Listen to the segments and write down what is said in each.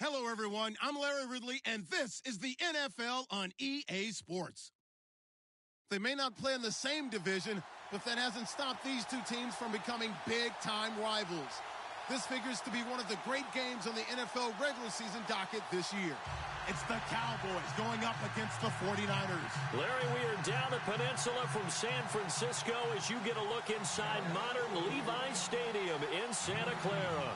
Hello, everyone. I'm Larry Ridley, and this is the NFL on EA Sports. They may not play in the same division, but that hasn't stopped these two teams from becoming big-time rivals. This figures to be one of the great games on the NFL regular season docket this year. It's the Cowboys going up against the 49ers. Larry, we are down the peninsula from San Francisco as you get a look inside modern Levi's Stadium in Santa Clara.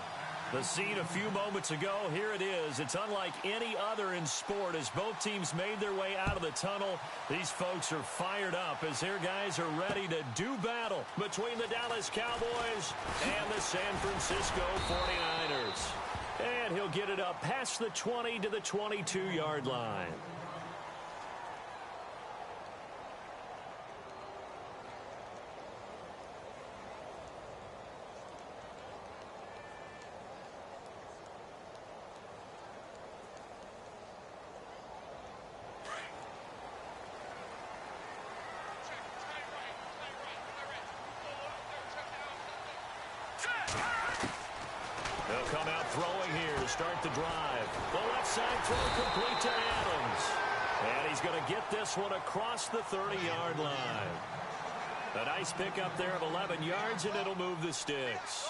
The scene a few moments ago, here it is. It's unlike any other in sport as both teams made their way out of the tunnel. These folks are fired up as their guys are ready to do battle between the Dallas Cowboys and the San Francisco 49ers. And he'll get it up past the 20 to the 22-yard line. They'll come out throwing here to start the drive. The left side throw complete to Adams. And he's going to get this one across the 30-yard line. A nice pickup there of 11 yards, and it'll move the sticks.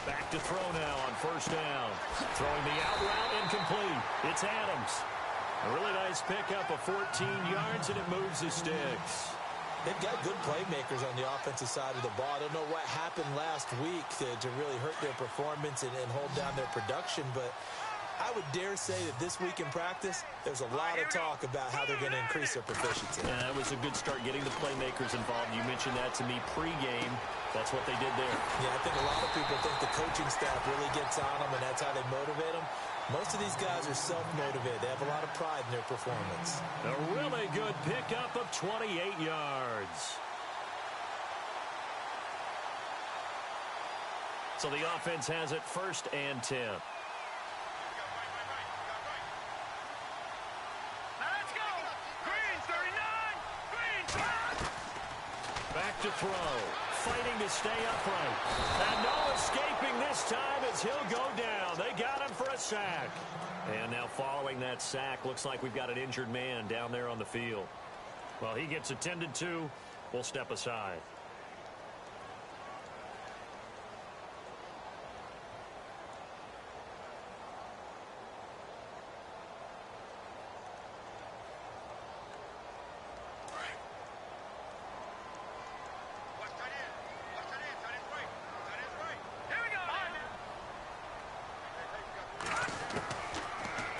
Back to throw now on first down. Throwing the out route incomplete. It's Adams. A really nice pickup of 14 yards, and it moves the sticks. They've got good playmakers on the offensive side of the ball. I don't know what happened last week to really hurt their performance and hold down their production, but I would dare say that this week in practice, there's a lot of talk about how they're going to increase their proficiency. Yeah, that was a good start getting the playmakers involved. You mentioned that to me pregame. That's what they did there. Yeah, I think a lot of people think the coaching staff really gets on them, and that's how they motivate them. Most of these guys are self-motivated. They have a lot of pride in their performance. A really good pickup of 28 yards. So the offense has it 1st and 10. Back to throw. Fighting to stay upright. And no escaping this time as he'll go down. They got him for a sack. And now following that sack, looks like we've got an injured man down there on the field. Well, he gets attended to. We'll step aside.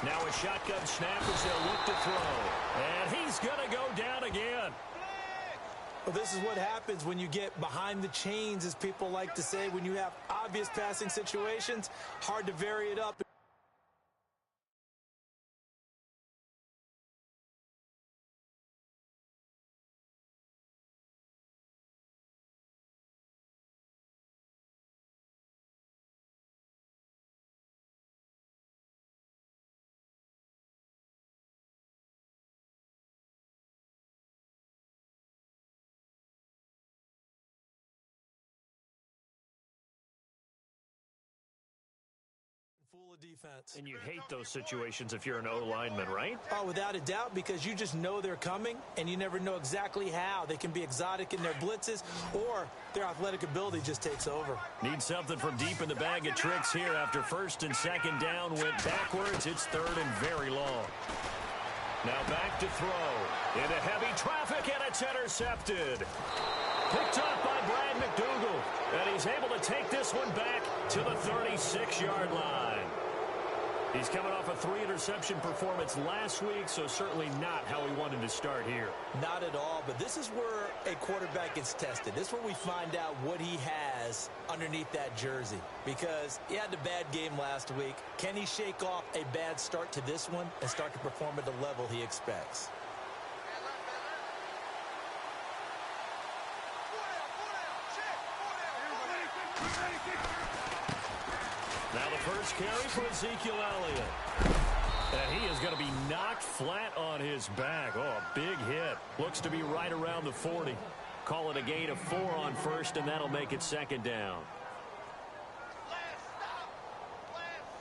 Now a shotgun snap as they'll look to throw. And he's going to go down again. Well, this is what happens when you get behind the chains, as people like to say. When you have obvious passing situations, hard to vary it up. Full of defense. And you hate those situations if you're an O-lineman, right? Oh, without a doubt, because you just know they're coming, and you never know exactly how. They can be exotic in their blitzes, or their athletic ability just takes over. Need something from deep in the bag of tricks here after 1st and 2nd down went backwards. It's 3rd and very long. Now back to throw. Into heavy traffic, and it's intercepted. Picked up by Brad McDougal. And he's able to take this one back to the 36-yard line. He's coming off a 3-interception performance last week, so certainly not how he wanted to start here. Not at all, but this is where a quarterback gets tested. This is where we find out what he has underneath that jersey, because he had a bad game last week. Can he shake off a bad start to this one and start to perform at the level he expects? first carry for Ezekiel Elliott. And he is going to be knocked flat on his back. Oh, a big hit. Looks to be right around the 40. Call it a gain of 4 on first, and that'll make it second down.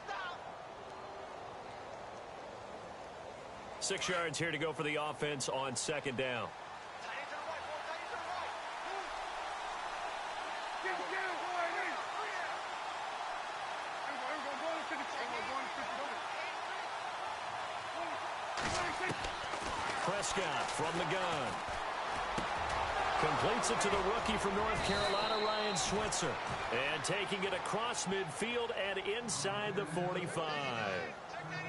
Stop. 6 yards here to go for the offense on second down. Prescott from the gun. Completes it to the rookie from North Carolina, Ryan Switzer. And taking it across midfield and inside the 45.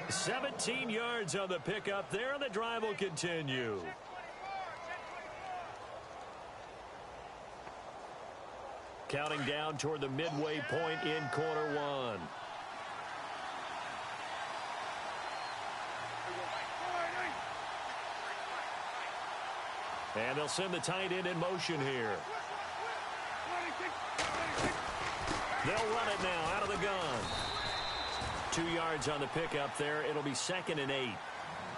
17 yards on the pickup there, and the drive will continue. Counting down toward the midway point in quarter one. And they'll send the tight end in motion here. They'll run it now out of the gun. 2 yards on the pickup there. It'll be 2nd and 8.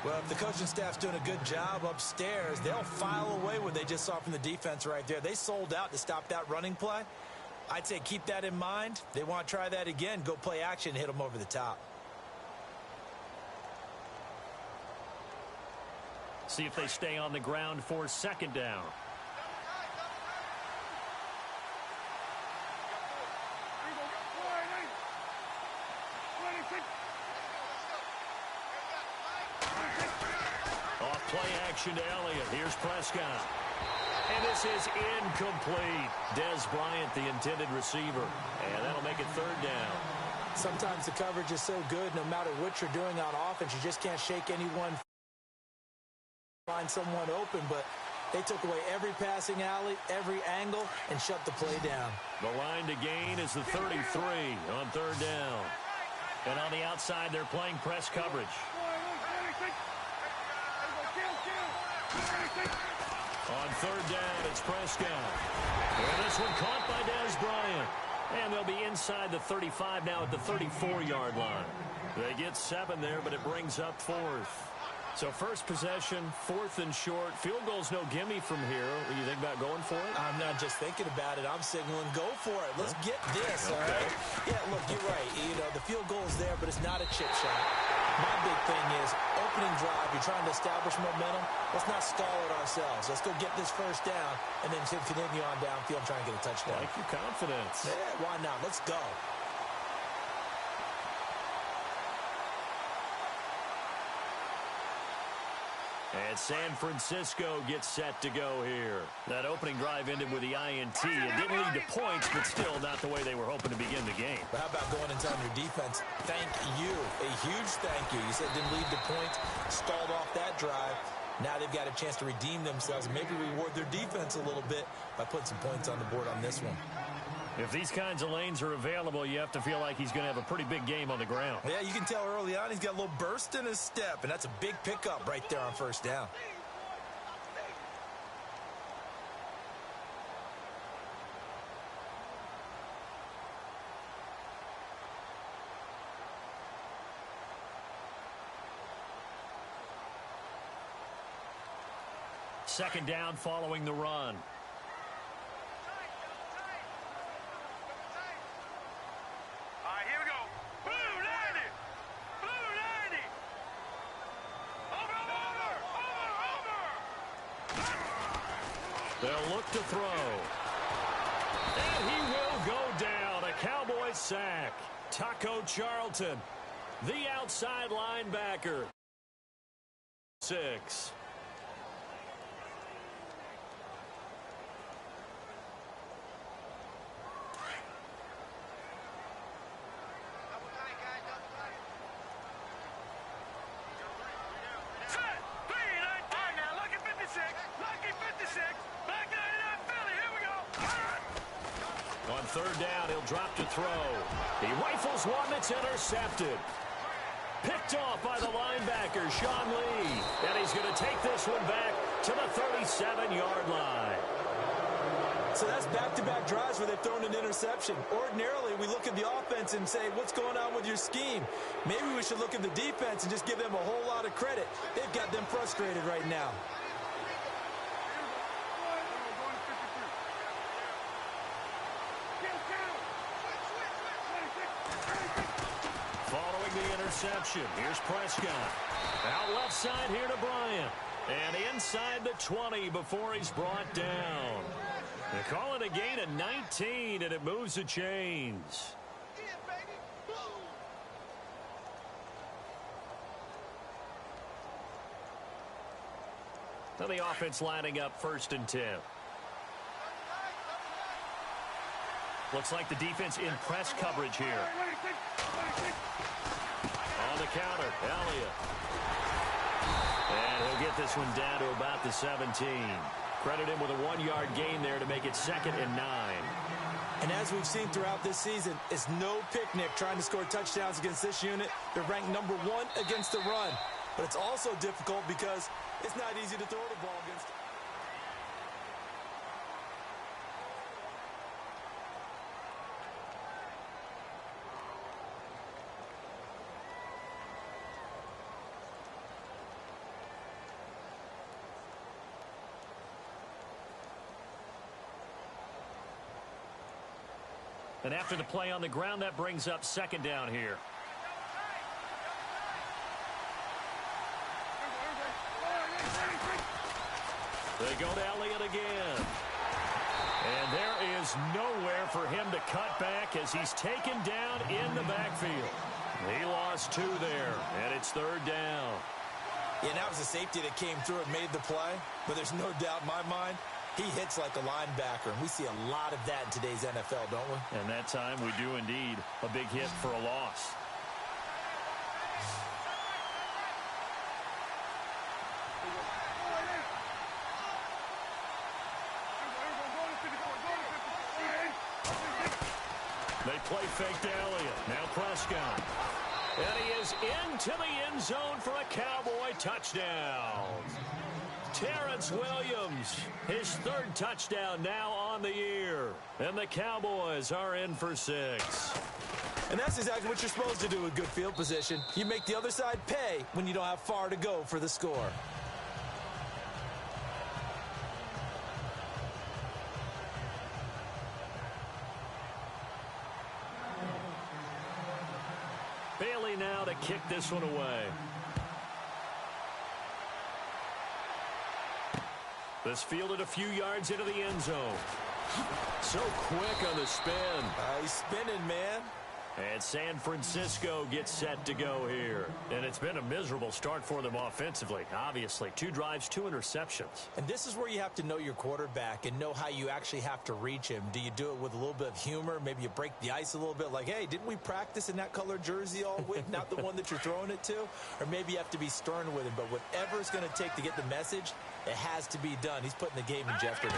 Well, if the coaching staff's doing a good job upstairs, they'll file away what they just saw from the defense right there. They sold out to stop that running play. I'd say keep that in mind. They want to try that again. Go play action, hit them over the top. See if they stay on the ground for second down. Off play action to Elliott. Here's Prescott. And this is incomplete. Dez Bryant, the intended receiver. And that'll make it 3rd down. Sometimes the coverage is so good, no matter what you're doing on offense, you just can't shake anyone. Find someone open, but they took away every passing alley, every angle, and shut the play down. The line to gain is the 33 on 3rd down. And on the outside, they're playing press coverage. On 3rd down, it's Prescott. And this one caught by Dez Bryant. And they'll be inside the 35 now at the 34-yard line. They get 7 there, but it brings up 4th. So first possession, 4th and short. Field goal's no gimme from here. What do you think about going for it? I'm not just thinking about it. I'm signaling go for it. Let's get this, all right? Yeah, look, you're right. You know, the field goal's there, but it's not a chip shot. My big thing is opening drive. You're trying to establish momentum. Let's not stall it ourselves. Let's go get this first down and then continue on downfield and try and get a touchdown. Like your confidence. Yeah, why not? Let's go. And San Francisco gets set to go here. That opening drive ended with the INT. It didn't lead to points, but still not the way they were hoping to begin the game. But how about going and telling your defense, thank you, a huge thank you. You said it didn't lead to points, stalled off that drive. Now they've got a chance to redeem themselves and maybe reward their defense a little bit by putting some points on the board on this one. If these kinds of lanes are available, you have to feel like he's going to have a pretty big game on the ground. Yeah, you can tell early on he's got a little burst in his step, and that's a big pickup right there on 1st down. Second down following the run. They'll look to throw. And he will go down. A Cowboy sack. Taco Charlton, the outside linebacker. 6. On 3rd down, he'll drop to throw. He rifles one that's intercepted. Picked off by the linebacker, Sean Lee. And he's going to take this one back to the 37-yard line. So that's back-to-back drives where they've thrown an interception. Ordinarily, we look at the offense and say, what's going on with your scheme? Maybe we should look at the defense and just give them a whole lot of credit. They've got them frustrated right now. Following the interception, here's Prescott. Out left side here to Bryant. And inside the 20 before he's brought down. They call it a gain of 19, and it moves the chains. Now the offense lining up 1st and 10. Looks like the defense in press coverage here. On the counter, Elliott. And he'll get this one down to about the 17. Credit him with a 1-yard gain there to make it 2nd and 9. And as we've seen throughout this season, it's no picnic trying to score touchdowns against this unit. They're ranked number 1 against the run. But it's also difficult because it's not easy to throw the ball against. And after the play on the ground, that brings up 2nd down here. They go to Elliott again. And there is nowhere for him to cut back as he's taken down in the backfield. He lost 2 there, and it's 3rd down. Yeah, that was a safety that came through and made the play. But there's no doubt in my mind, he hits like a linebacker, and we see a lot of that in today's NFL, don't we? And that time we do indeed. A big hit for a loss. They play fake to Elliott. Now Prescott. And he is into the end zone for a Cowboy touchdown. Terrence Williams, his 3rd touchdown now on the year. And the Cowboys are in for 6. And that's exactly what you're supposed to do with good field position. You make the other side pay when you don't have far to go for the score. Bailey now to kick this one away. This fielded a few yards into the end zone. So quick on the spin. He's spinning, man. And San Francisco gets set to go here. And it's been a miserable start for them offensively, obviously. 2 drives, 2 interceptions. And this is where you have to know your quarterback and know how you actually have to reach him. Do you do it with a little bit of humor? Maybe you break the ice a little bit like, hey, didn't we practice in that colored jersey all week? Not the one that you're throwing it to? Or maybe you have to be stern with him. But whatever it's going to take to get the message, it has to be done. He's putting the game in jeopardy.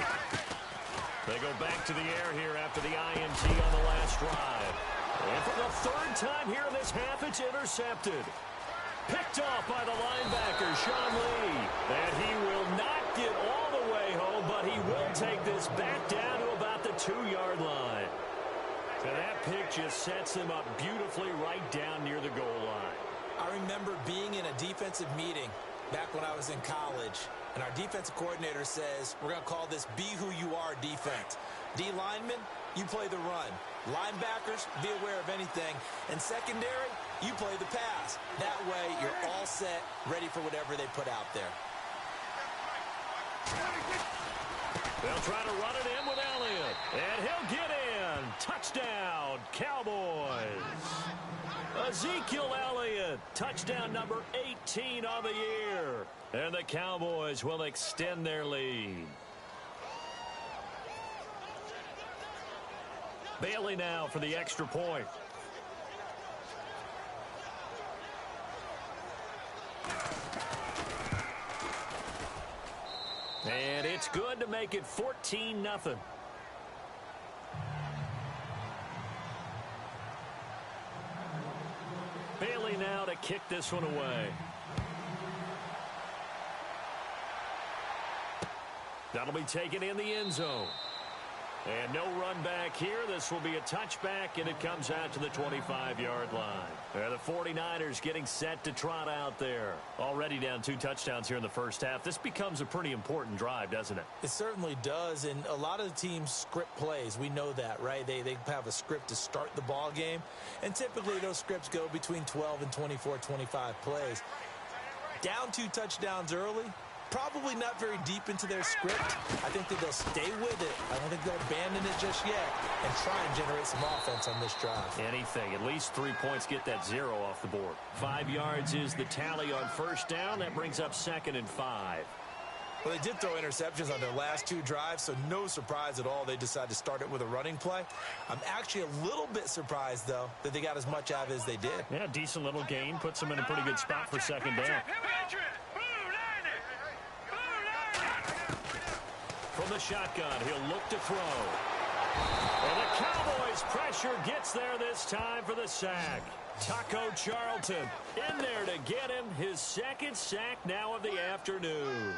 They go back to the air here after the INT on the last drive. And for the 3rd time here in this half, it's intercepted. Picked off by the linebacker, Sean Lee. And he will not get all the way home, but he will take this back down to about the 2-yard line. And that pick just sets him up beautifully right down near the goal line. I remember being in a defensive meeting back when I was in college, and our defensive coordinator says, we're going to call this Be Who You Are defense. D linemen, you play the run. Linebackers, be aware of anything. And secondary, you play the pass. That way, you're all set, ready for whatever they put out there. They'll try to run it in with Elliott. And he'll get in. Touchdown, Cowboys. Ezekiel Elliott, touchdown number 18 on the year. And the Cowboys will extend their lead. Bailey now for the extra point. And it's good to make it 14-0. Bailey now to kick this one away. That'll be taken in the end zone. And no run back here. This will be a touchback, and it comes out to the 25-yard line. The 49ers getting set to trot out there. Already down 2 touchdowns here in the first half. This becomes a pretty important drive, doesn't it? It certainly does, and a lot of the teams script plays. We know that, right? They have a script to start the ball game, and typically those scripts go between 12 and 24, 25 plays. Down 2 touchdowns early, probably not very deep into their script. I think that they'll stay with it. I don't think they'll abandon it just yet and try and generate some offense on this drive. Anything. At least 3 points, get that 0 off the board. 5 yards is the tally on first down. That brings up 2nd and 5. Well, they did throw interceptions on their last 2 drives, so no surprise at all they decided to start it with a running play. I'm actually a little bit surprised, though, that they got as much out of it as they did. Yeah, decent little gain. Puts them in a pretty good spot for 2nd down. From the shotgun, he'll look to throw. And the Cowboys' pressure gets there this time for the sack. Taco Charlton in there to get him his 2nd sack now of the afternoon.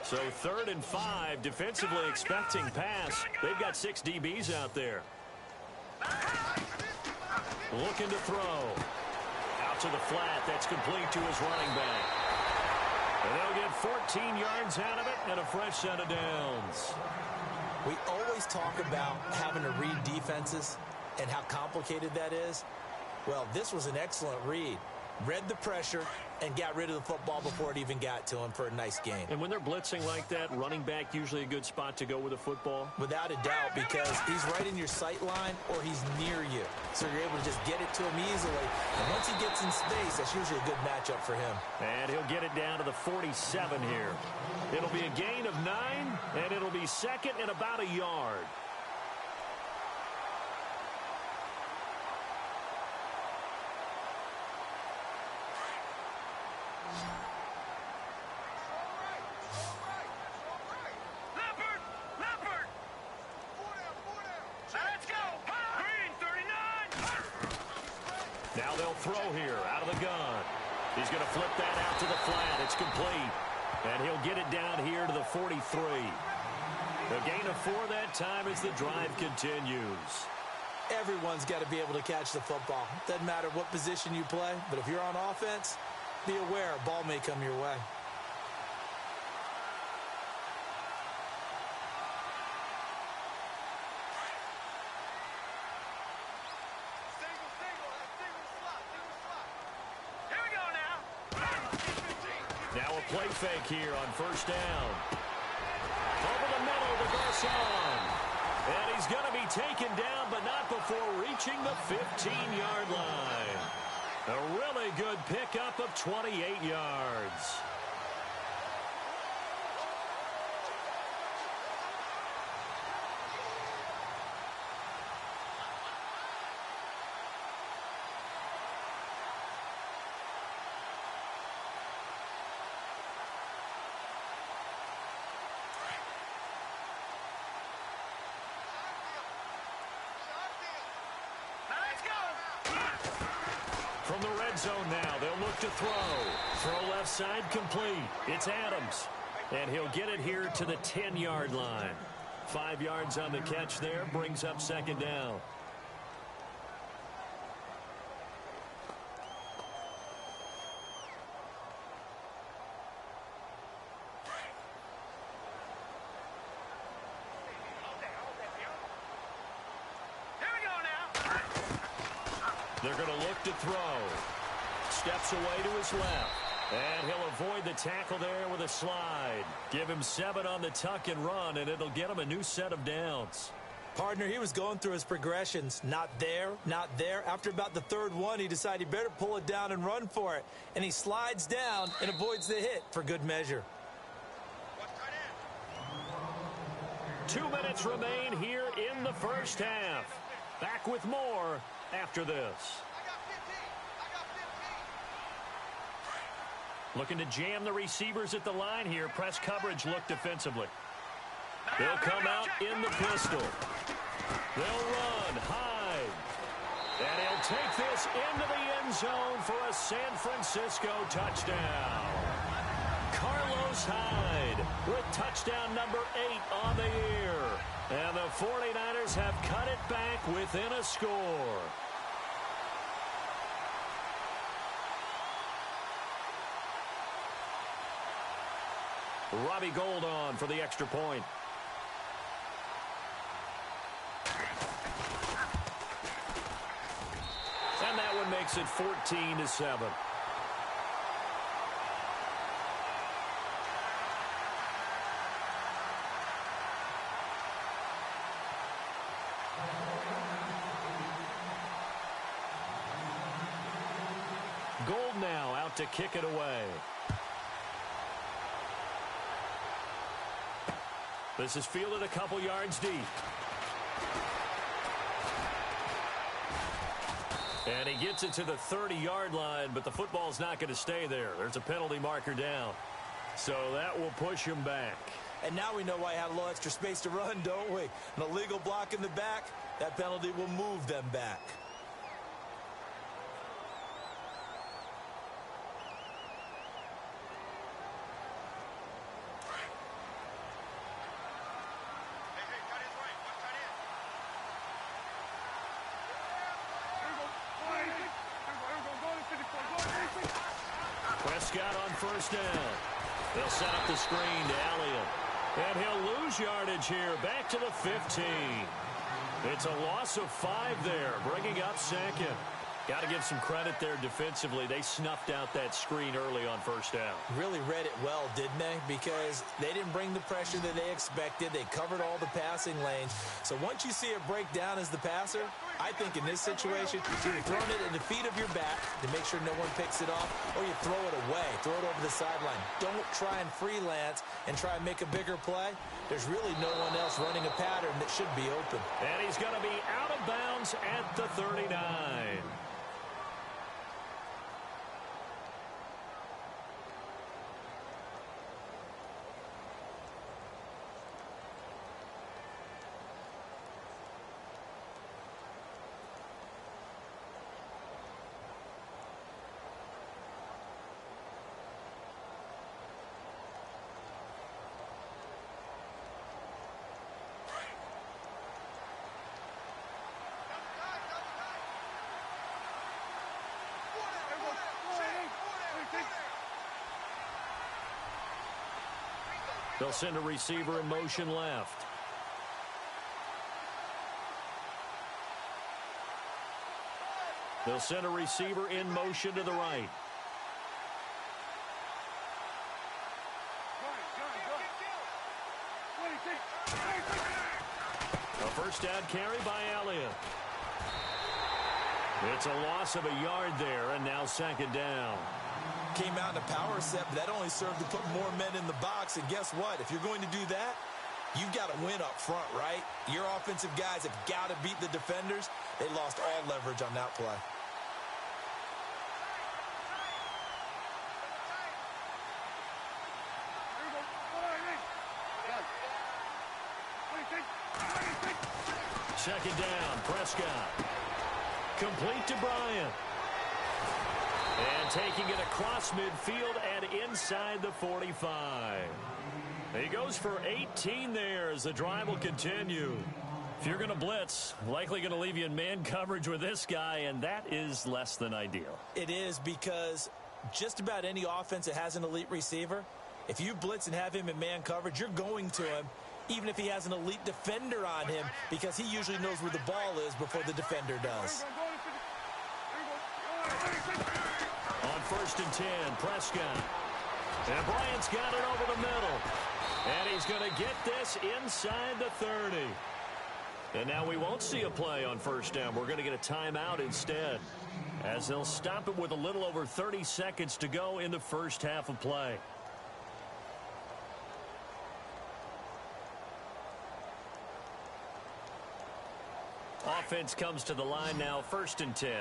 So 3rd and 5, defensively expecting pass. They've got 6 DBs out there. Looking to throw. Out to the flat. That's complete to his running back. And they'll get 14 yards out of it and a fresh set of downs. We always talk about having to read defenses and how complicated that is. Well, this was an excellent read. Read the pressure and got rid of the football before it even got to him for a nice gain. And when they're blitzing like that, running back usually a good spot to go with a football? Without a doubt, because he's right in your sight line or he's near you. So you're able to just get it to him easily. And once he gets in space, that's usually a good matchup for him. And he'll get it down to the 47 here. It'll be a gain of 9, and it'll be 2nd and about a yard. Now they'll throw here out of the gun. He's going to flip that out to the flat. It's complete. And he'll get it down here to the 43. A gain of 4 that time as the drive continues. Everyone's got to be able to catch the football. Doesn't matter what position you play, but if you're on offense, be aware a ball may come your way. Now a play fake here on first down. Over the middle to Garcon. And he's going to be taken down, but not before reaching the 15-yard line. A really good pickup of 28 yards. From the red zone now, they'll look to throw. Throw left side complete. It's Adams. And he'll get it here to the 10-yard line. 5 yards on the catch there, brings up 2nd down. They're going to look to throw. Steps away to his left. And he'll avoid the tackle there with a slide. Give him 7 on the tuck and run, and it'll get him a new set of downs. Partner, he was going through his progressions. Not there, not there. After about the 3rd one, he decided he better pull it down and run for it. And he slides down and avoids the hit for good measure. 2 minutes remain here in the first half. Back with more after this. Looking to jam the receivers at the line here. Press coverage look defensively. They'll come out in the pistol. They'll run, hide. And he'll take this into the end zone for a San Francisco touchdown. Carlos Hyde with touchdown number 8 on the year. And the 49ers have cut it back within a score. Robbie Gould on for the extra point. And that one makes it 14-7. Gould now out to kick it away. This is fielded a couple yards deep. And he gets it to the 30-yard line, but the football's not going to stay there. There's a penalty marker down. So that will push him back. And now we know why he had a little extra space to run, don't we? An illegal block in the back, that penalty will move them back. Prescott on first down. They'll set up the screen to Elliott. And he'll lose yardage here, back to the 15. It's a loss of 5 there, bringing up second. Got to give some credit there defensively. They snuffed out that screen early on first down. Really read it well, didn't they? Because they didn't bring the pressure that they expected. They covered all the passing lanes. So once you see it break down as the passer, I think in this situation, you're throwing it at the feet of your back to make sure no one picks it off, or you throw it away, throw it over the sideline. Don't try and freelance and try and make a bigger play. There's really no one else running a pattern that should be open. And he's going to be out of bounds at the 39. They'll send a receiver in motion left. They'll send a receiver in motion to the right. A first down carry by Elliott. It's a loss of a yard there, and now second down. Came out in a power set, but that only served to put more men in the box. And guess what? If you're going to do that, you've got to win up front, right? Your offensive guys have got to beat the defenders. They lost all leverage on that play. Second down, Prescott. Complete to Bryant. And taking it across midfield and inside the 45. He goes for 18 there as the drive will continue. If you're going to blitz, likely going to leave you in man coverage with this guy, and that is less than ideal. It is, because just about any offense that has an elite receiver, if you blitz and have him in man coverage, you're going to him, even if he has an elite defender on him, because he usually knows where the ball is before the defender does. On first and 10, Prescott. And Bryant's got it over the middle. And he's going to get this inside the 30. And now we won't see a play on first down. We're going to get a timeout instead, as they'll stop it with a little over 30 seconds to go in the first half of play. Offense comes to the line now, first and 10.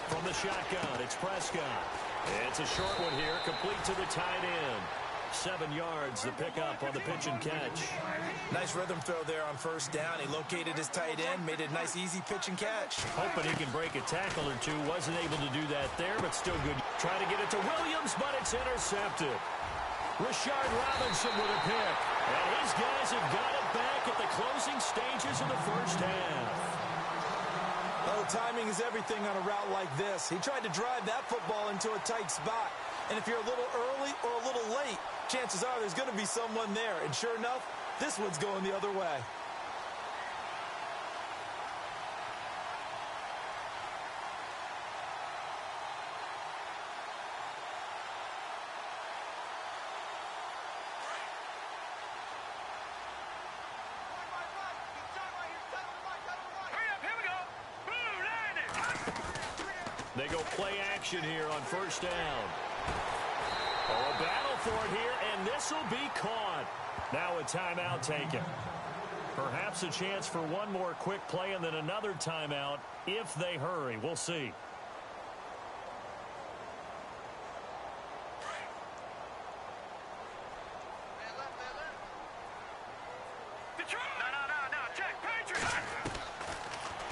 From the shotgun, it's Prescott. It's a short one here, complete to the tight end. 7 yards to pick up on the pitch and catch. Nice rhythm throw there on first down. He located his tight end, made it a nice, easy pitch and catch. Hoping he can break a tackle or two. Wasn't able to do that there, but still good. Trying to get it to Williams, but it's intercepted. Rashard Robinson with a pick. And his guys have got it back at the closing stages of the first half. Oh, timing is everything on a route like this. He tried to drive that football into a tight spot. And if you're a little early or a little late, chances are there's going to be someone there. And sure enough, this one's going the other way. They go play action here on first down. Oh, a battle for it here, and this will be caught. Now a timeout taken. Perhaps a chance for one more quick play and then another timeout if they hurry. We'll see.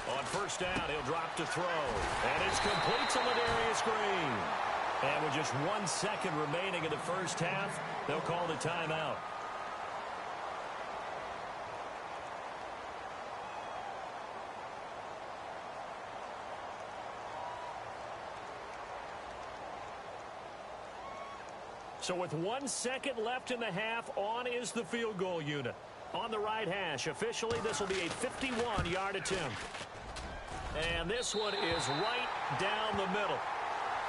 On first down, he'll drop to throw. And it's complete to Ladarius Green. And with just 1 second remaining in the first half, they'll call the timeout. So with 1 second left in the half, on is the field goal unit. On the right hash, officially this will be a 51-yard attempt. And this one is right down the middle.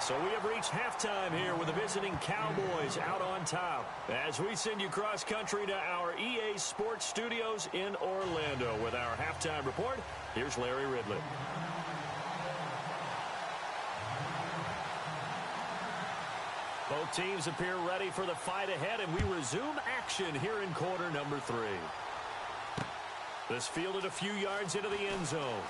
So we have reached halftime here with the visiting Cowboys out on top. As we send you cross-country to our EA Sports Studios in Orlando with our halftime report, here's Larry Ridley. Both teams appear ready for the fight ahead, and we resume action here in quarter number 3. This fielded a few yards into the end zone.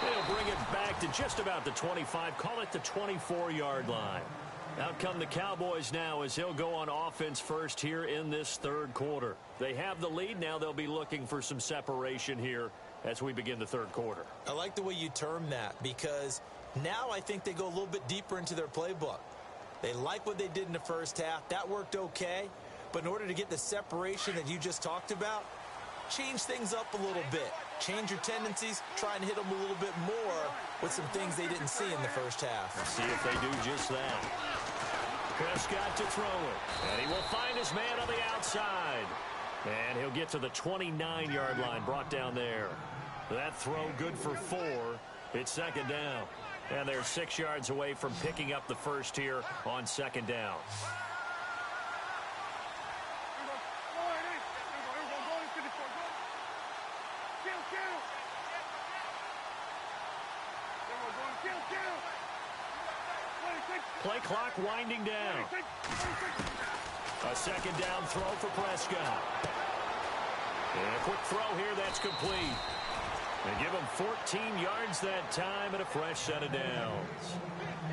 They'll bring it back to just about the 25, call it the 24-yard line. Out come the Cowboys now as he'll go on offense first here in this third quarter. They have the lead. Now they'll be looking for some separation here as we begin the third quarter. I like the way you term that because now I think they go a little bit deeper into their playbook. They like what they did in the first half. That worked okay. But in order to get the separation that you just talked about, change things up a little bit. Change your tendencies. Try and hit them a little bit more with some things they didn't see in the first half. Let's see if they do just that. Prescott to throw it. And he will find his man on the outside. And he'll get to the 29-yard line, brought down there. That throw good for 4. It's second down. And they're 6 yards away from picking up the first here on second down. Play clock winding down. A second down throw for Prescott. And a quick throw here that's complete. And give him 14 yards that time and a fresh set of downs.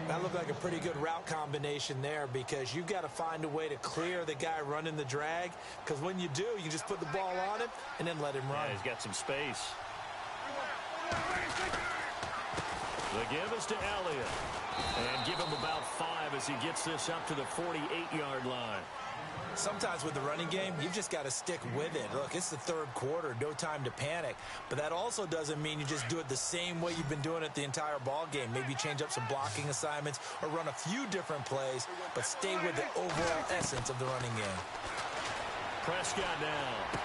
That looked like a pretty good route combination there because you've got to find a way to clear the guy running the drag because when you do, you just put the ball on him and then let him run. Yeah, he's got some space. The give is to Elliott. And give him about 5 as he gets this up to the 48-yard line. Sometimes with the running game, you've just got to stick with it. Look, it's the third quarter, no time to panic. But that also doesn't mean you just do it the same way you've been doing it the entire ball game. Maybe change up some blocking assignments or run a few different plays, but stay with the overall essence of the running game. Prescott now.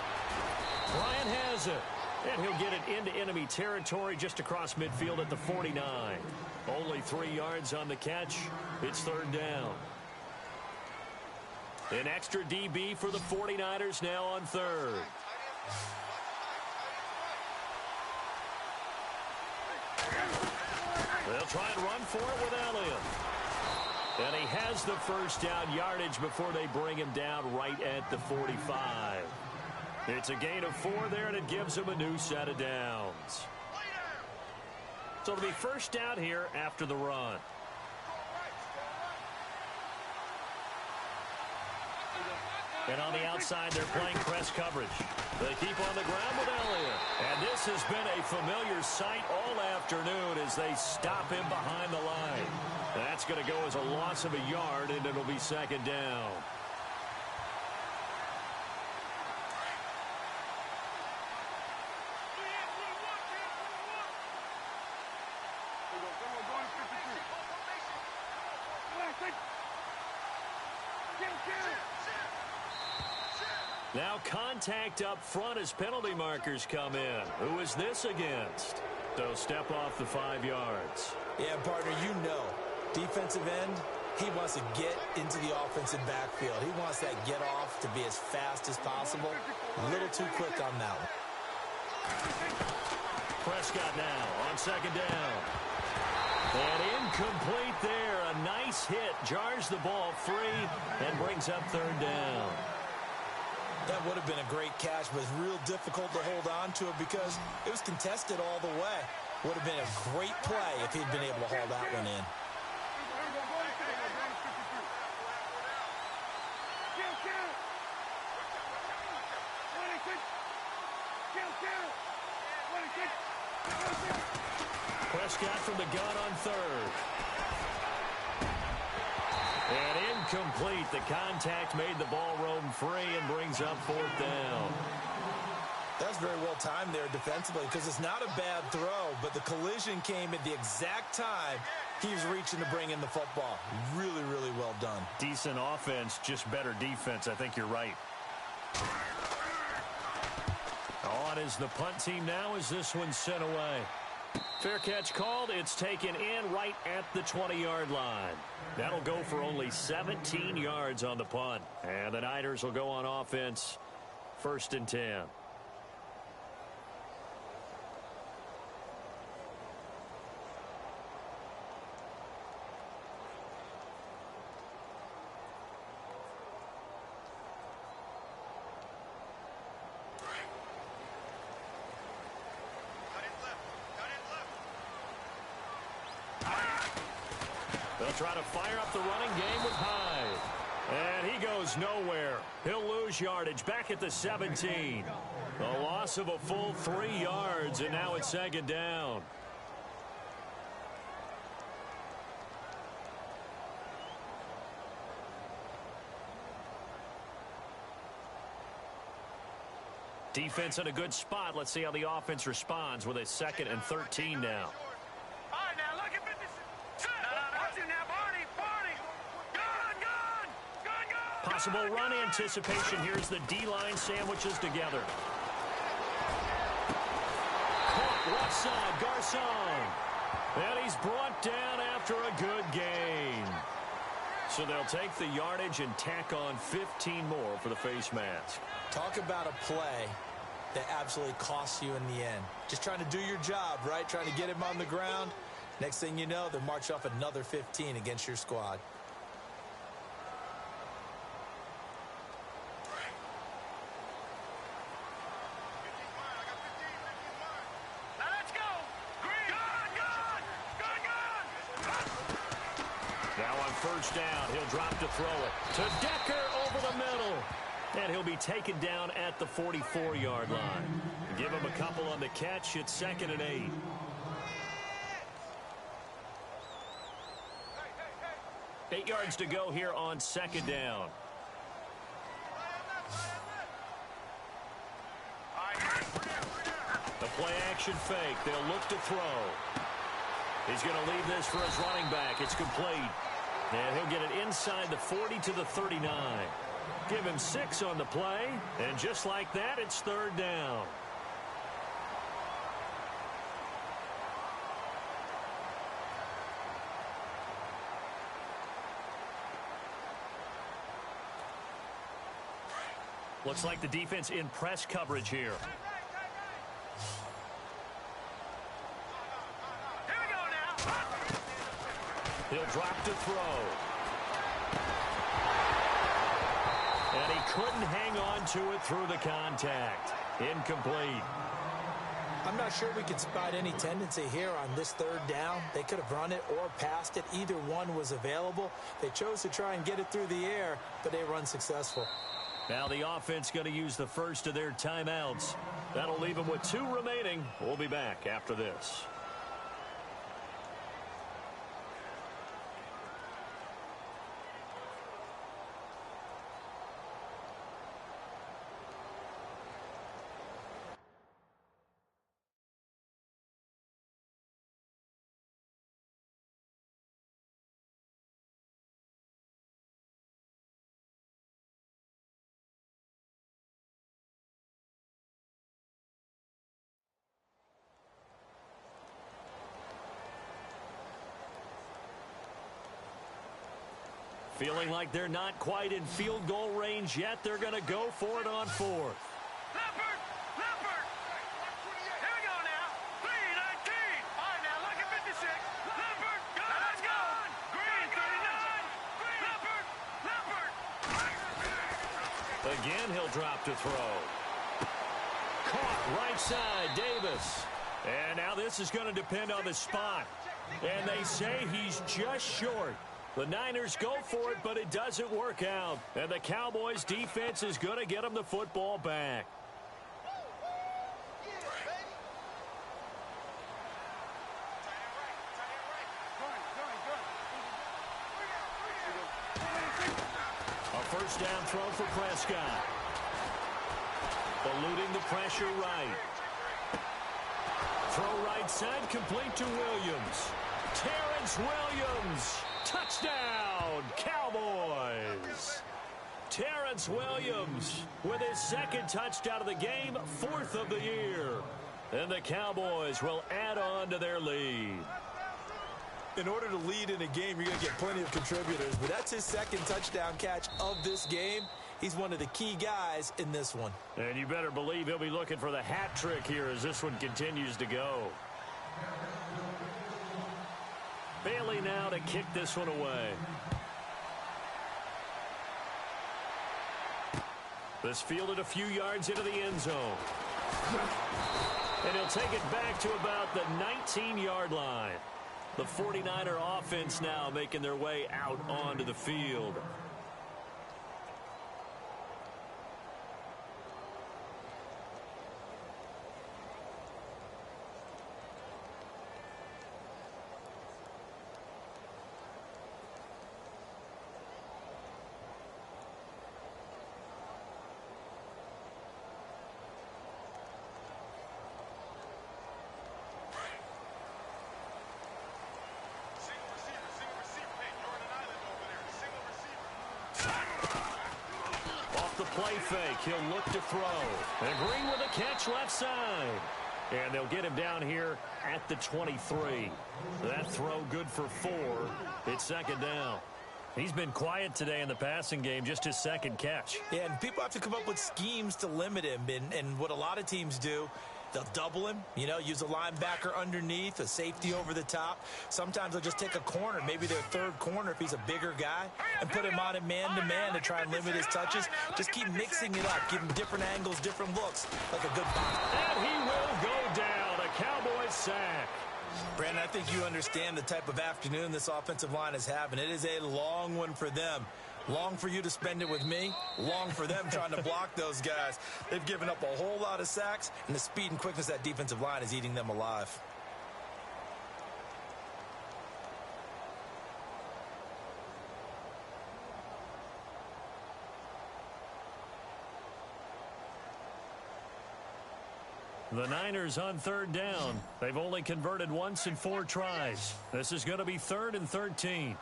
Bryant has it. And he'll get it into enemy territory just across midfield at the 49. Only 3 yards on the catch. It's third down. An extra DB for the 49ers now on third. They'll try and run for it with Elliott. And he has the first down yardage before they bring him down right at the 45. It's a gain of 4 there, and it gives him a new set of downs. So it'll be first down here after the run. And on the outside, they're playing press coverage. They keep on the ground with Elliott. And this has been a familiar sight all afternoon as they stop him behind the line. That's going to go as a loss of a yard, and it'll be second down. Now contact up front as penalty markers come in. Who is this against? So step off the 5 yards. Yeah, partner, you know, defensive end, he wants to get into the offensive backfield. He wants that get off to be as fast as possible. A little too quick on that one. Prescott now on second down. And incomplete there. A nice hit. Jars the ball free and brings up third down. That would have been a great catch, but it's real difficult to hold on to it because it was contested all the way. Would have been a great play if he'd been able to haul that one in. Prescott from the gun on third. And incomplete. The contact made the ball roam free and brings up fourth down. That's very well timed there defensively because it's not a bad throw, but the collision came at the exact time he was reaching to bring in the football. Really, really well done. Decent offense, just better defense. I think you're right. On is the punt team now as this one's sent away. Fair catch called. It's taken in right at the 20-yard line. That'll go for only 17 yards on the punt. And the Niners will go on offense, 1st and 10. They'll try to fire up the running game with Hyde. And he goes nowhere. He'll lose yardage back at the 17. A loss of a full 3 yards, and now it's second down. Defense in a good spot. Let's see how the offense responds with a 2nd and 13 now. Possible run anticipation. Here's the D-line sandwiches together. Caught left side, Garcon. And he's brought down after a good gain. So they'll take the yardage and tack on 15 more for the face mask. Talk about a play that absolutely costs you in the end. Just trying to do your job, right? Trying to get him on the ground. Next thing you know, they march off another 15 against your squad. First down, he'll drop to throw it to Decker over the middle, and he'll be taken down at the 44-yard line. Give him a couple on the catch. It's 2nd and 8. Eight yards to go here on 2nd down. The play action fake. They'll look to throw. He's going to leave this for his running back. It's complete. And he'll get it inside the 40 to the 39. Give him 6 on the play. And just like that, it's 3rd down. Looks like the defense in press coverage here. He'll drop to throw. And he couldn't hang on to it through the contact. Incomplete. I'm not sure we can spot any tendency here on this 3rd down. They could have run it or passed it. Either one was available. They chose to try and get it through the air, but they were unsuccessful. Now the offense going to use the first of their timeouts. That'll leave them with 2 remaining. We'll be back after this. Feeling like they're not quite in field goal range yet. They're going to go for it on 4th. Leopard! Leopard! Here we go now. 3:19. All right, now look at 56. Leopard! Go! Let's go! Green, 39. Leopard! Leopard! Again, he'll drop to throw. Caught right side, Davis. And now this is going to depend on the spot. And they say he's just short. The Niners go for it, but it doesn't work out. And the Cowboys defense is going to get them the football back. A first down throw for Prescott. Eluding the pressure right. Throw right side, complete to Williams. Terrence Williams. Touchdown, Cowboys! Terrence Williams with his 2nd touchdown of the game, 4th of the year. And the Cowboys will add on to their lead. In order to lead in a game, you're going to get plenty of contributors, but that's his 2nd touchdown catch of this game. He's one of the key guys in this one. And you better believe he'll be looking for the hat trick here as this one continues to go. Bailey now to kick this one away. This fielded a few yards into the end zone. And he'll take it back to about the 19-yard line. The 49er offense now making their way out onto the field. Play fake. He'll look to throw. And Green with a catch left side. And they'll get him down here at the 23. That throw good for 4. It's 2nd down. He's been quiet today in the passing game, just his 2nd catch. Yeah, and people have to come up with schemes to limit him. And what a lot of teams do, they'll double him, use a linebacker underneath, a safety over the top. Sometimes they'll just take a corner, maybe their 3rd corner if he's a bigger guy, and put him on a man-to-man to try and limit his touches. Just keep mixing it up, give him different angles, different looks, like a good box. And he will go down, a Cowboys sack. Brandon, I think you understand the type of afternoon this offensive line is having. It is a long one for them. Long for you to spend it with me. Long for them trying to block those guys. They've given up a whole lot of sacks, and the speed and quickness of that defensive line is eating them alive. The Niners on 3rd down. They've only converted once in 4 tries. This is going to be 3rd and 13.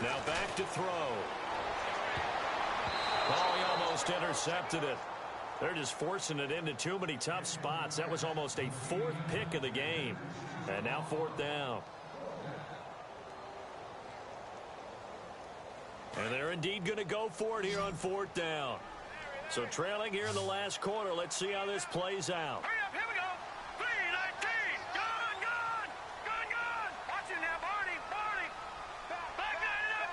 Now back to throw. Oh, he almost intercepted it. They're just forcing it into too many tough spots. That was almost a 4th pick of the game. And now 4th down. And they're indeed going to go for it here on 4th down. So trailing here in the last quarter. Let's see how this plays out. Hurry up, here we go. 3:19. Gone, gone. Gone, gone. Watch it now, Barney. Barney. Back there.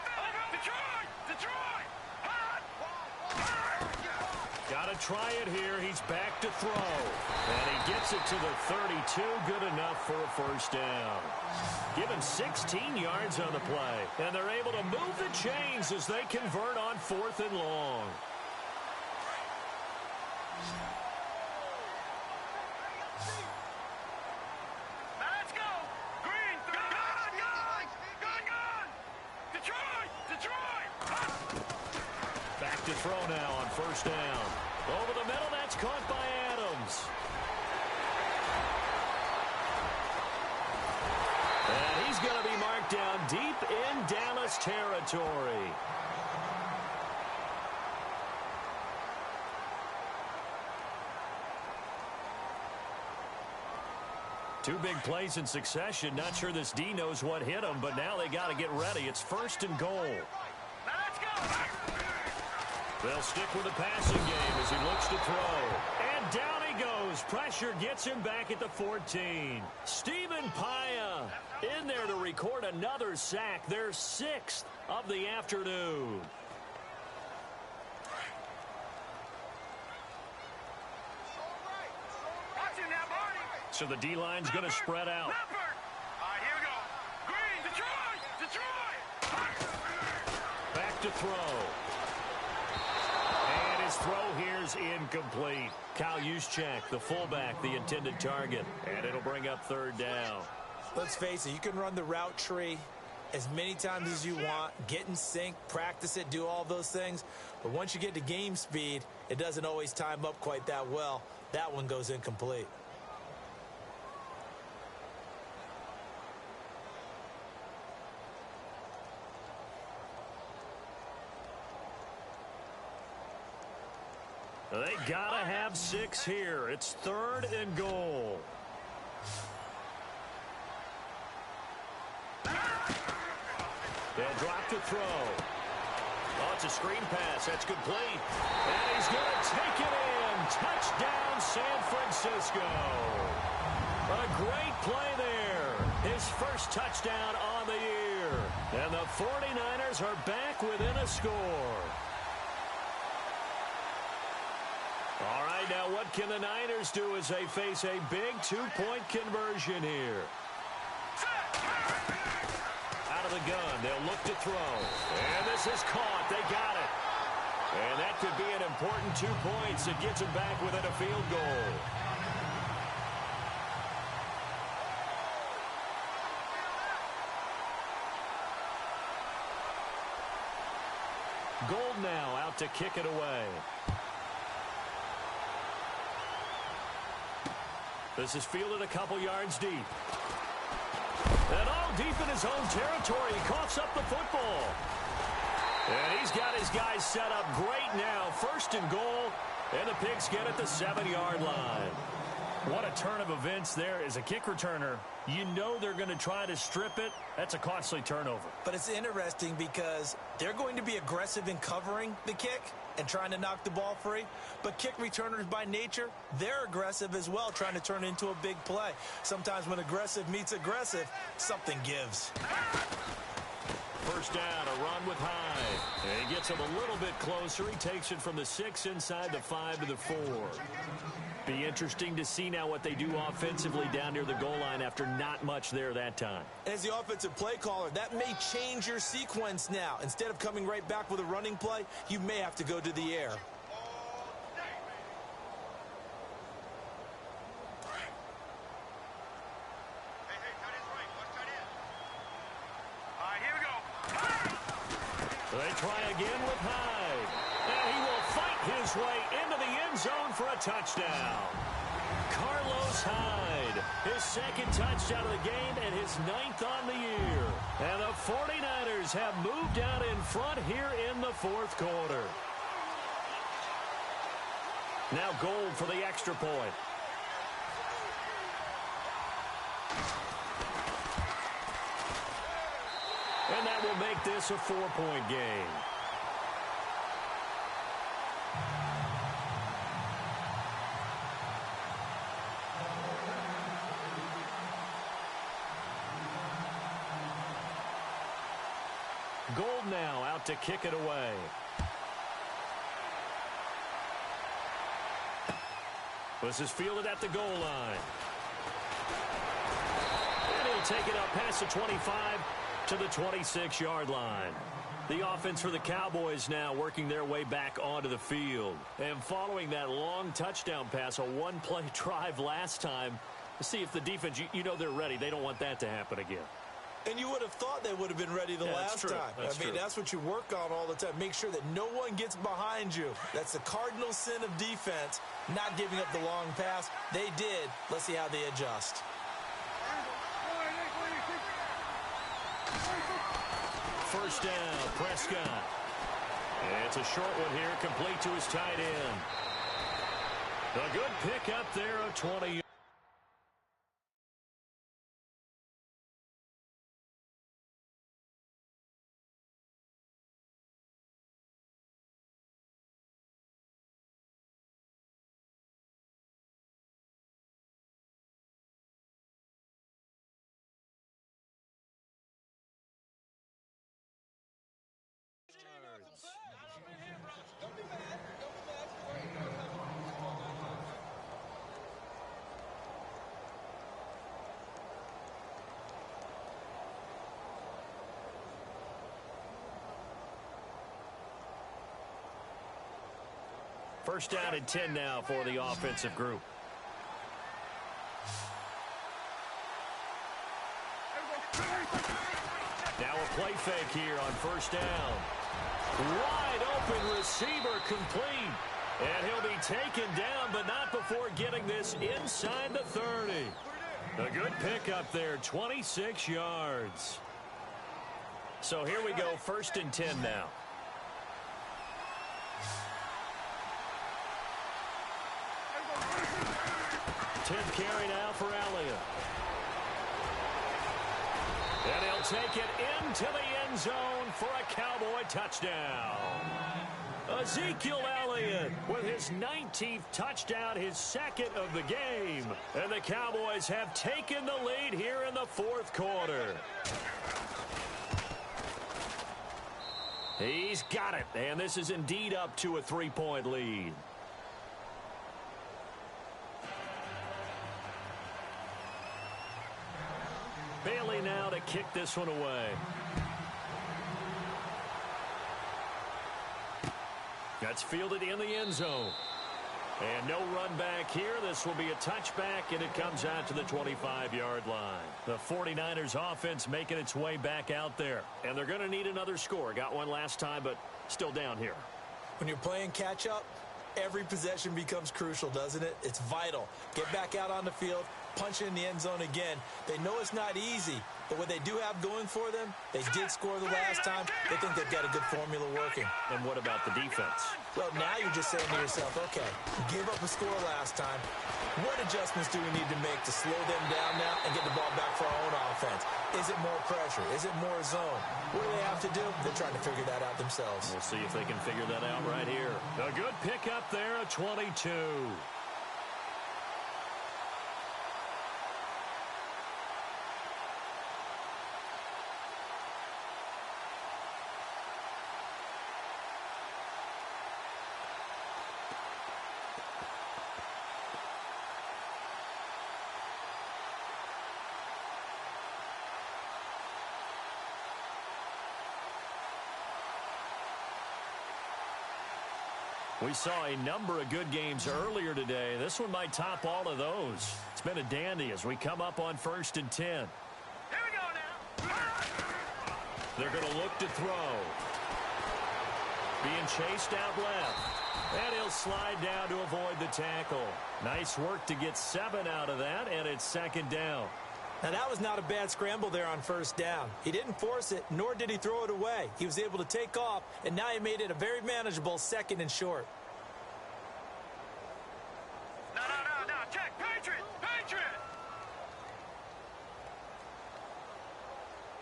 Detroit. Detroit. Hot. Got to try it here. He's back to throw. And he gets it to the 32. Good enough for a first down. Give him 16 yards on the play. And they're able to move the chains as they convert on 4th and long. Let's go. Green, gun. Detroit. Back to throw now on 1st down. Over the middle, that's caught by Adams. And he's going to be marked down deep in Dallas territory. Two big plays in succession. Not sure this D knows what hit him, but now they got to get ready. It's 1st and goal. Let's go. They'll stick with the passing game as he looks to throw. And down he goes. Pressure gets him back at the 14. Stephen Paia in there to record another sack. Their 6th of the afternoon. Watch it now, Barney. So the D-line's going to spread out. Leopard. All right, here we go. Green, Detroit. Back to throw. And his throw here's incomplete. Kyle Juszczyk, the fullback, the intended target. And it'll bring up 3rd down. Let's face it, you can run the route tree as many times as you want, get in sync, practice it, do all those things. But once you get to game speed, it doesn't always time up quite that well. That one goes incomplete. They gotta have 6 here. It's 3rd and goal. They'll drop to throw. Oh, it's a screen pass. That's complete. And he's going to take it in. Touchdown, San Francisco. A great play there. His first touchdown on the year. And the 49ers are back within a score. All right, now what can the Niners do as they face a big 2-point conversion here? Out of the gun, they'll look to throw. And this is caught. They got it. And that could be an important 2 points. It gets them back within a field goal. Gold now out to kick it away. This is fielded a couple yards deep. And all deep in his own territory. He coughs up the football. And he's got his guys set up great now. 1st and goal. And the Pigs get at the 7-yard line. What a turn of events there. As a kick returner, you know they're going to try to strip it. That's a costly turnover. But it's interesting because they're going to be aggressive in covering the kick and trying to knock the ball free. But kick returners by nature, they're aggressive as well, trying to turn it into a big play. Sometimes when aggressive meets aggressive, something gives. 1st down, a run with Hyde. And he gets him a little bit closer. He takes it from the 6 inside the 5 to the 4. Be interesting to see now what they do offensively down near the goal line after not much there that time. As the offensive play caller, that may change your sequence now. Instead of coming right back with a running play, you may have to go to the air. All right, here we go. They try again with Hyde. And he will fight his way into the end zone for a touchdown. Carlos Hyde, his 2nd touchdown of the game and his 9th on the year. And the 49ers have moved out in front here in the 4th quarter. Now Gold for the extra point. And that will make this a 4-point game. Gold now out to kick it away. This is fielded at the goal line. And he'll They'll take it up past the 25 to the 26-yard line. The offense for the Cowboys now working their way back onto the field. And following that long touchdown pass, a one-play drive last time, to see if the defense, you know they're ready. They don't want that to happen again. And you would have thought they would have been ready the last time. I mean, that's what you work on all the time. Make sure that no one gets behind you. That's the cardinal sin of defense, not giving up the long pass. They did. Let's see how they adjust. First down, Prescott. And it's a short one here, complete to his tight end. A good pick up there of 20. First down and 10 now for the offensive group. Now a play fake here on first down. Wide open receiver complete. And he'll be taken down, but not before getting this inside the 30. A good pick up there, 26 yards. So here we go, first and 10 now. 10th carry now for Elliott. And he'll take it into the end zone for a Cowboy touchdown. Ezekiel Elliott with his 19th touchdown, his second of the game. And the Cowboys have taken the lead here in the fourth quarter. He's got it, and this is indeed up to a 3-point lead. Bailey now to kick this one away. That's fielded in the end zone. And no run back here. This will be a touchback, and it comes out to the 25-yard line. The 49ers offense making its way back out there. And they're going to need another score. Got one last time, but still down here. When you're playing catch-up, every possession becomes crucial, doesn't it? It's vital. Get back out on the field, punch it in the end zone again. They know it's not easy, but what they do have going for them, they did score the last time. They think they've got a good formula working. And what about the defense? Well, now you're just saying to yourself, okay, give up a score last time. What adjustments do we need to make to slow them down now and get the ball back for our own offense? Is it more pressure? Is it more zone? What do they have to do? They're trying to figure that out themselves. We'll see if they can figure that out right here. A good pick up there, a 22. We saw a number of good games earlier today. This one might top all of those. It's been a dandy as we come up on first and 10. Here we go now. They're going to look to throw. Being chased out left. And he'll slide down to avoid the tackle. Nice work to get 7 out of that, and it's second down. Now, that was not a bad scramble there on first down. He didn't force it, nor did he throw it away. He was able to take off, and now he made it a very manageable second and short. No. Check. Patriot.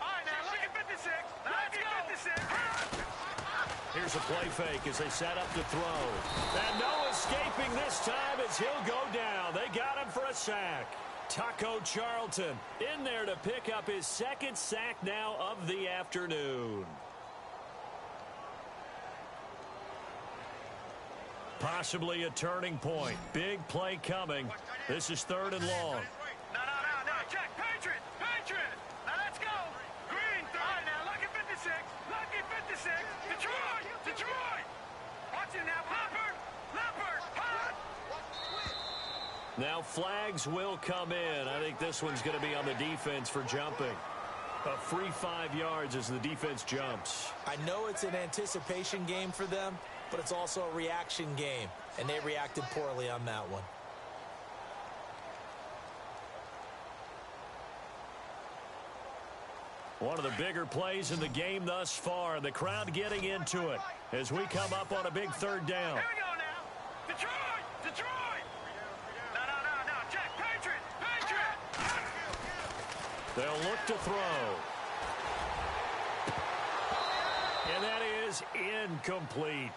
All right, now, look at 56. Let's go. 56. Here's a play fake as they set up to throw. And no escaping this time as he'll go down. They got him for a sack. Taco Charlton in there to pick up his second sack now of the afternoon. Possibly a turning point. Big play coming. This is third and long. No. Check. Patriot. Now flags will come in. I think this one's going to be on the defense for jumping. A free 5 yards as the defense jumps. I know it's an anticipation game for them, but it's also a reaction game, and they reacted poorly on that one. One of the bigger plays in the game thus far. The crowd getting into it as we come up on a big third down. Here we go now. Detroit! Detroit! No. Check. Patriot! They'll look to throw. And that is incomplete.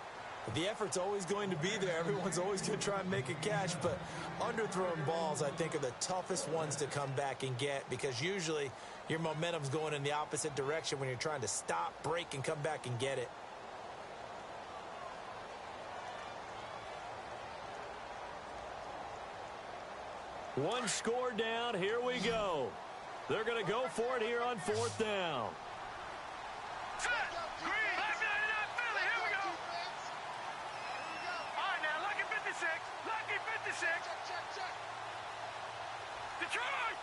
The effort's always going to be there. Everyone's always going to try and make a catch, but underthrown balls, I think, are the toughest ones to come back and get because usually your momentum's going in the opposite direction when you're trying to stop, break, and come back and get it. One score down. Here we go. They're going to go for it here on 4th down. Set! Green! 599 Philly! Here we go! All right, now, lucky 56. Lucky 56. Detroit!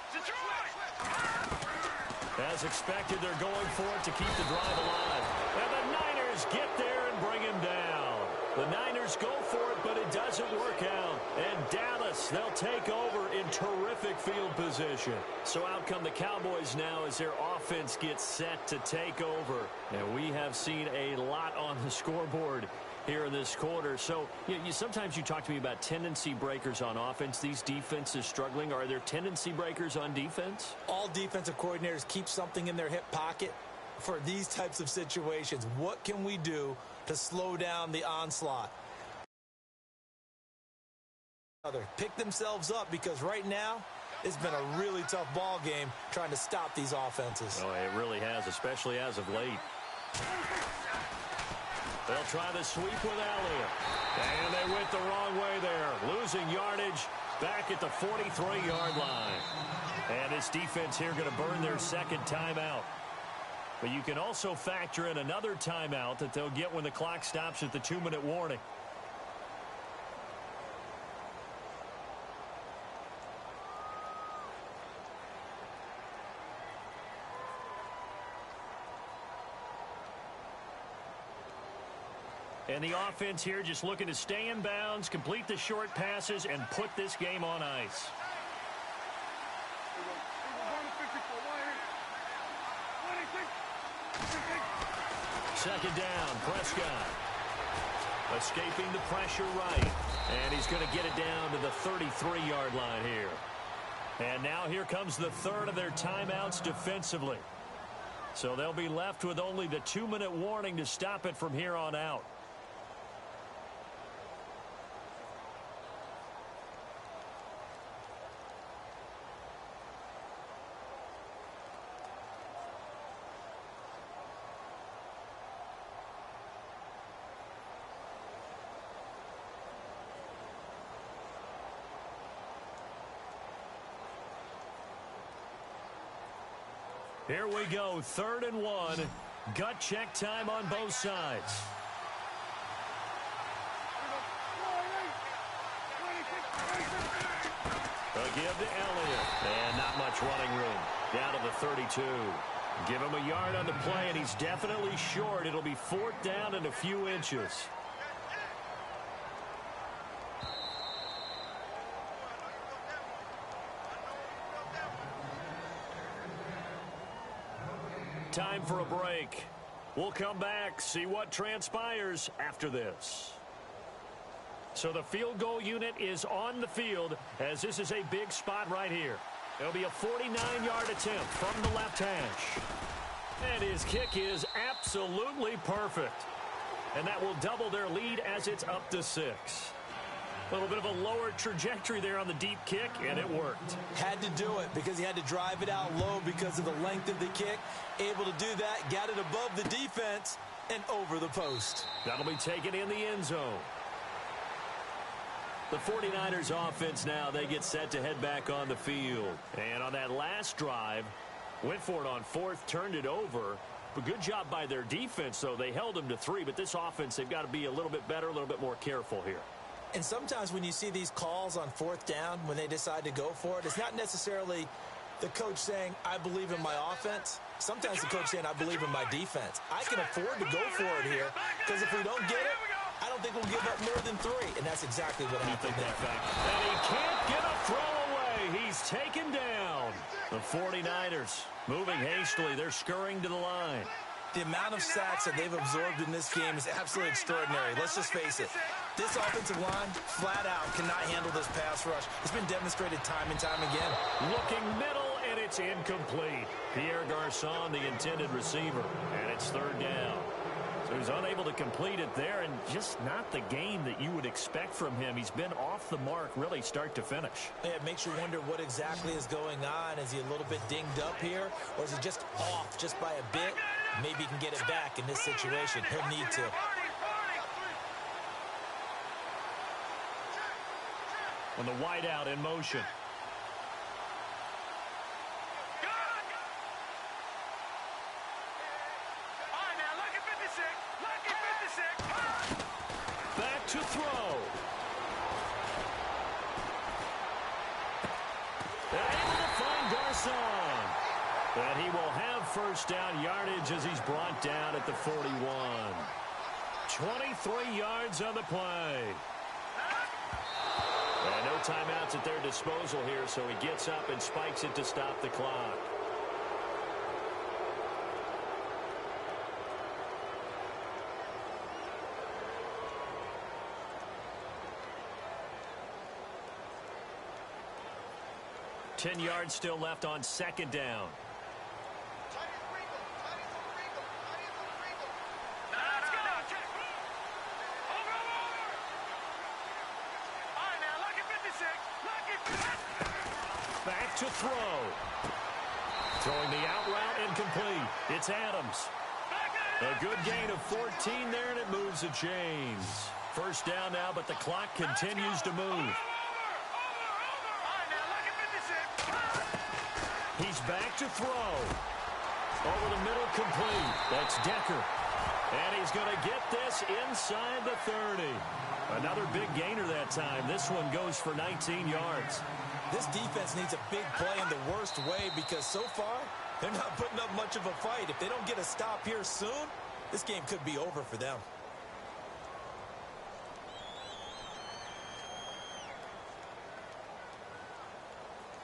As expected, they're going for it to keep the drive alive. And the Niners get there and bring him down. The Niners go for it, but it doesn't work out. And Dallas, they'll take over in terrific field position. So out come the Cowboys now as their offense gets set to take over. And we have seen a lot on the scoreboard here in this quarter. So sometimes you talk to me about tendency breakers on offense. These defenses struggling. Are there tendency breakers on defense? All defensive coordinators keep something in their hip pocket for these types of situations. What can we do to slow down the onslaught? Pick themselves up because right now it's been a really tough ball game trying to stop these offenses. Oh, it really has, especially as of late. They'll try the sweep with Elliott. And they went the wrong way there. Losing yardage back at the 43-yard line. And this defense here going to burn their second timeout. But you can also factor in another timeout that they'll get when the clock stops at the 2-minute warning. And the offense here just looking to stay in bounds, complete the short passes, and put this game on ice. Second down, Prescott. Escaping the pressure right. And he's going to get it down to the 33-yard line here. And now here comes the third of their timeouts defensively. So they'll be left with only the 2-minute warning to stop it from here on out. Here we go, 3rd and 1. Gut check time on both sides. A give to Elliott. And not much running room. Down to the 32. Give him a yard on the play, and he's definitely short. It'll be 4th down and a few inches. Time for a break. We'll come back, see what transpires after this. So the field goal unit is on the field as this is a big spot right here. It'll be a 49-yard attempt from the left hash. And his kick is absolutely perfect. And that will double their lead as it's up to 6. A little bit of a lower trajectory there on the deep kick, and it worked. Had to do it because he had to drive it out low because of the length of the kick. Able to do that, got it above the defense, and over the post. That'll be taken in the end zone. The 49ers offense now, they get set to head back on the field. And on that last drive, went for it on 4th, turned it over. But good job by their defense, though. They held them to 3, but this offense, they've got to be a little bit better, a little bit more careful here. And sometimes when you see these calls on 4th down, when they decide to go for it, it's not necessarily the coach saying, I believe in my offense. Sometimes the coach saying, I believe in my defense. I can afford to go for it here because if we don't get it, I don't think we'll give up more than 3. And that's exactly what happened there. And he can't get a throw away. He's taken down. The 49ers moving hastily. They're scurrying to the line. The amount of sacks that they've absorbed in this game is absolutely extraordinary. Let's just face it. This offensive line, flat out, cannot handle this pass rush. It's been demonstrated time and time again. Looking middle, and it's incomplete. Pierre Garçon, the intended receiver, and it's 3rd down. So he's unable to complete it there, and just not the game that you would expect from him. He's been off the mark, really, start to finish. Yeah, it makes you wonder what exactly is going on. Is he a little bit dinged up here, or is he just off just by a bit? Maybe he can get it back in this situation. He'll need to. On the wideout in motion. Back to throw. Able to find Garçon. And he will have 1st down yardage as he's brought down at the 41. 23 yards on the play. And no timeouts at their disposal here, so he gets up and spikes it to stop the clock. Ten yards still left on 2nd down. Back to throw. Throwing the out route incomplete. It's Adams. A good gain of 14 there, and it moves the chains. 1st down now, but the clock continues to move. He's back to throw. Over the middle, complete. That's Decker. And he's going to get this inside the 30. Another big gainer that time. This one goes for 19 yards. This defense needs a big play in the worst way because so far, they're not putting up much of a fight. If they don't get a stop here soon, this game could be over for them.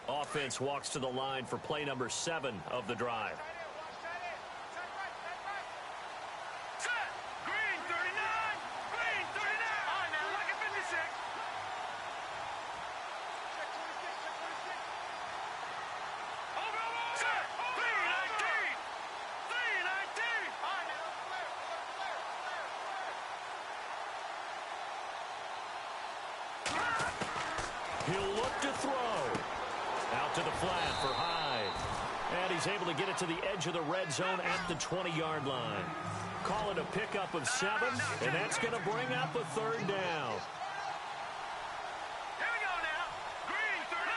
Offense walks to the line for play number 7 of the drive. Green 39. Green 39. All right, now look at 56. Over. Set. 319. 319. All right, now flare. He'll look to throw. Out to the flat for Hyde. And he's able to get it to the edge of the red zone at the 20-yard line. Call it a pickup of 7, and that's going to bring up a 3rd down. Here we go now. Green 30.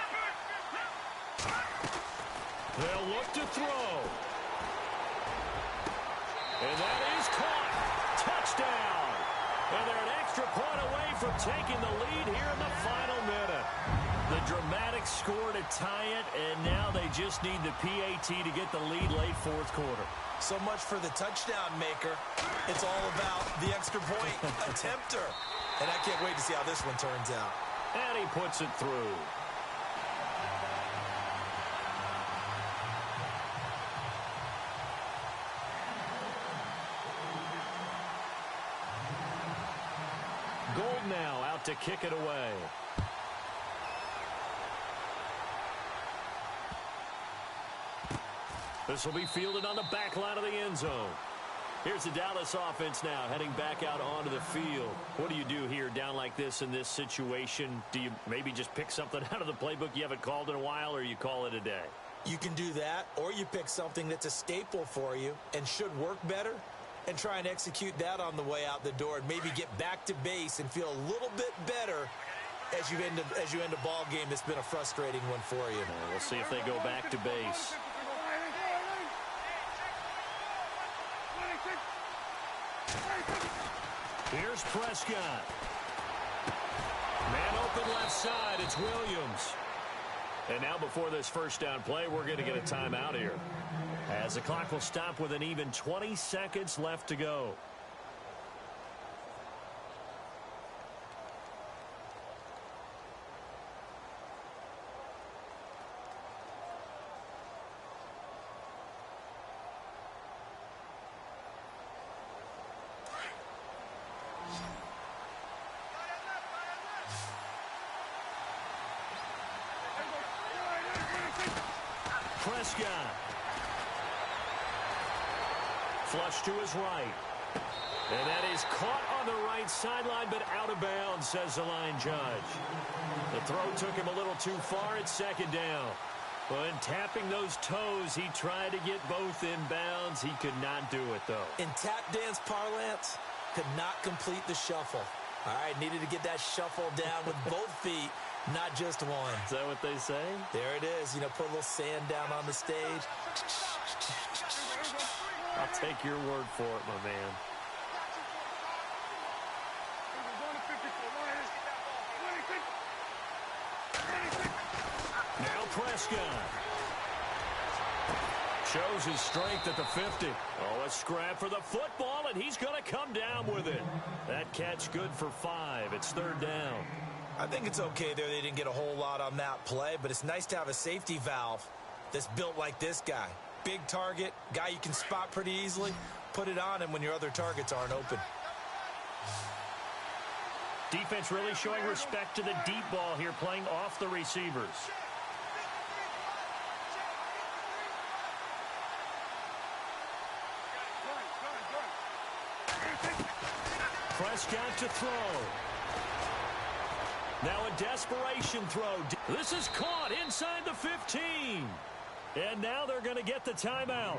They'll look to throw. And that is caught. Touchdown. And they're an extra point away from taking the lead here in the final minute. The dramatic score to tie it, and now they just need the PAT to get the lead late 4th quarter. So much for the touchdown maker. It's all about the extra point attempter. And I can't wait to see how this one turns out. And he puts it through. Gold now out to kick it away. This will be fielded on the back line of the end zone. Here's the Dallas offense now heading back out onto the field. What do you do here down like this in this situation? Do you maybe just pick something out of the playbook you haven't called in a while, or you call it a day? You can do that, or you pick something that's a staple for you and should work better and try and execute that on the way out the door and maybe get back to base and feel a little bit better as you end a ball game that's been a frustrating one for you. We'll see if they go back to base. Here's Prescott. Man open left side, it's Williams. And now before this first down play, we're going to get a timeout here, as the clock will stop with an even 20 seconds left to go. Prescott. Flush to his right. And that is caught on the right sideline, but out of bounds, says the line judge. The throw took him a little too far at second down. When tapping those toes, he tried to get both in bounds. He could not do it, though. In tap dance parlance, could not complete the shuffle. All right, needed to get that shuffle down with both feet, not just one. Is that what they say? There it is. You know, put a little sand down on the stage. I'll take your word for it, my man. Now Prescott. Shows his strength at the 50. Oh, a scrap for the football, and he's going to come down with it. That catch good for 5. It's third down. I think it's okay there. They didn't get a whole lot on that play, but it's nice to have a safety valve that's built like this guy. Big target, guy you can spot pretty easily. Put it on him when your other targets aren't open. Defense really showing respect to the deep ball here, playing off the receivers. Prescott to throw. Now a desperation throw. This is caught inside the 15. And now they're going to get the timeout.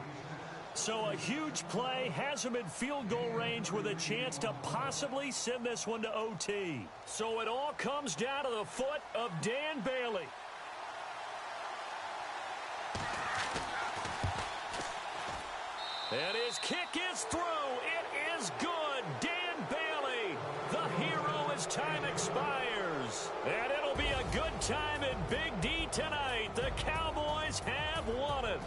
So a huge play has them in field goal range with a chance to possibly send this one to OT. So it all comes down to the foot of Dan Bailey. And his kick is through. It is good. Dan Bailey, the hero as time expires. And it'll be a good time in Big D tonight. The Cowboys have won it.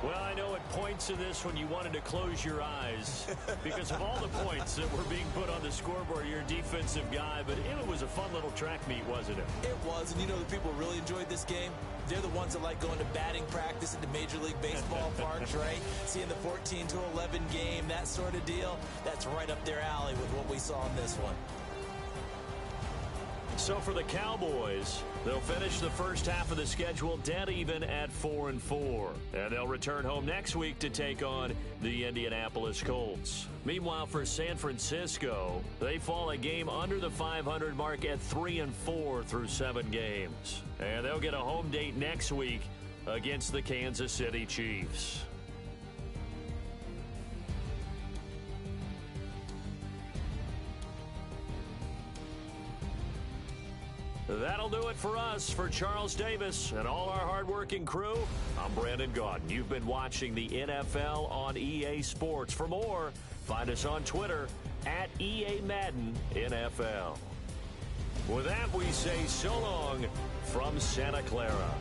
Well, I know at points of this when you wanted to close your eyes because of all the points that were being put on the scoreboard. You're a defensive guy, but it was a fun little track meet, wasn't it? It was, and you know the people really enjoyed this game? They're the ones that like going to batting practice at the Major League Baseball parks, right? Seeing the 14-11 game, that sort of deal, that's right up their alley with what we saw in this one. So for the Cowboys, they'll finish the first half of the schedule dead even at 4-4. And they'll return home next week to take on the Indianapolis Colts. Meanwhile, for San Francisco, they fall a game under the 500 mark at 3-4 through 7 games. And they'll get a home date next week against the Kansas City Chiefs. That'll do it for us. For Charles Davis and all our hardworking crew, I'm Brandon Gaudin. You've been watching the NFL on EA Sports. For more, find us on Twitter at EA Madden NFL. With that, we say so long from Santa Clara.